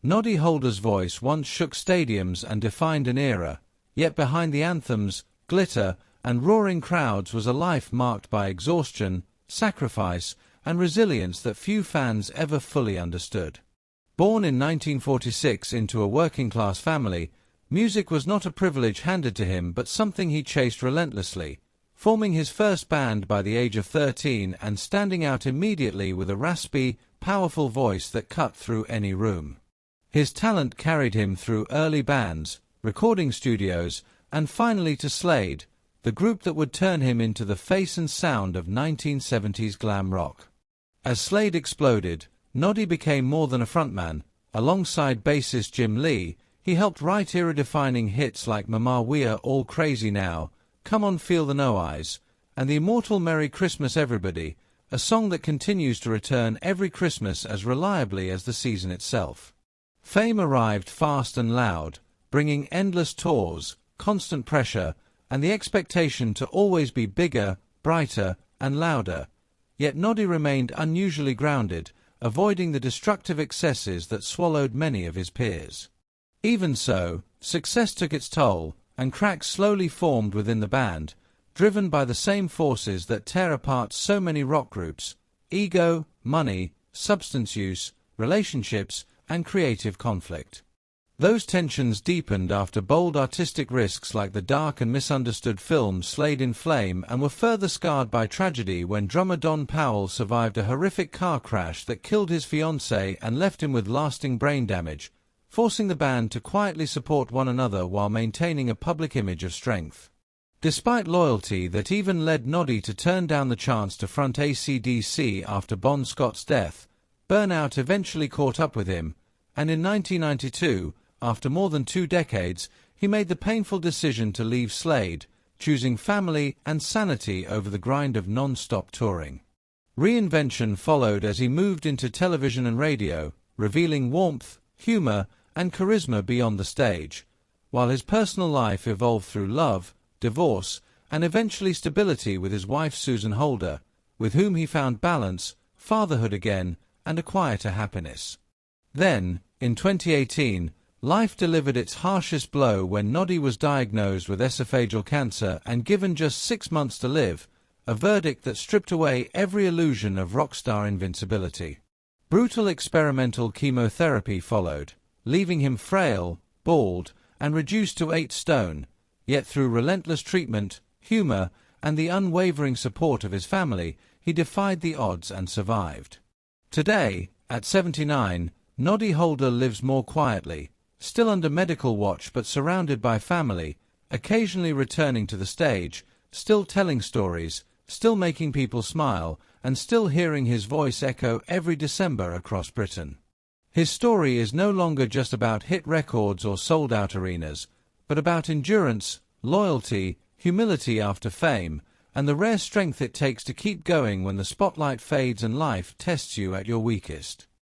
Noddy Holder's voice once shook stadiums and defined an era, yet behind the anthems, glitter, and roaring crowds was a life marked by exhaustion, sacrifice, and resilience that few fans ever fully understood. Born in 1946 into a working-class family, music was not a privilege handed to him but something he chased relentlessly, forming his first band by the age of 13 and standing out immediately with a raspy, powerful voice that cut through any room. His talent carried him through early bands, recording studios, and finally to Slade, the group that would turn him into the face and sound of 1970s glam rock. As Slade exploded, Noddy became more than a frontman. Alongside bassist Jim Lee, he helped write era-defining hits like Mama We're All Crazy Now, Come On Feel the No Eyes, and the immortal Merry Christmas Everybody, a song that continues to return every Christmas as reliably as the season itself. Fame arrived fast and loud, bringing endless tours, constant pressure, and the expectation to always be bigger, brighter, and louder. Yet Noddy remained unusually grounded, avoiding the destructive excesses that swallowed many of his peers. Even so, success took its toll, and cracks slowly formed within the band, driven by the same forces that tear apart so many rock groups: ego, money, substance use, relationships, and creative conflict. Those tensions deepened after bold artistic risks like the dark and misunderstood film Slade in Flame, and were further scarred by tragedy when drummer Don Powell survived a horrific car crash that killed his fiancée and left him with lasting brain damage, forcing the band to quietly support one another while maintaining a public image of strength. Despite loyalty that even led Noddy to turn down the chance to front AC/DC after Bon Scott's death, Burnout eventually caught up with him, and in 1992, after more than 2 decades, he made the painful decision to leave Slade, choosing family and sanity over the grind of non-stop touring. Reinvention followed as he moved into television and radio, revealing warmth, humor, and charisma beyond the stage, while his personal life evolved through love, divorce, and eventually stability with his wife Susan Holder, with whom he found balance, fatherhood again, and a quieter happiness. Then, in 2018, life delivered its harshest blow when Noddy was diagnosed with esophageal cancer and given just 6 months to live, a verdict that stripped away every illusion of rock star invincibility. Brutal experimental chemotherapy followed, leaving him frail, bald, and reduced to 8 stone, yet through relentless treatment, humor, and the unwavering support of his family, he defied the odds and survived. Today, at 79, Noddy Holder lives more quietly, still under medical watch but surrounded by family, occasionally returning to the stage, still telling stories, still making people smile, and still hearing his voice echo every December across Britain. His story is no longer just about hit records or sold-out arenas, but about endurance, loyalty, humility after fame, and the rare strength it takes to keep going when the spotlight fades and life tests you at your weakest.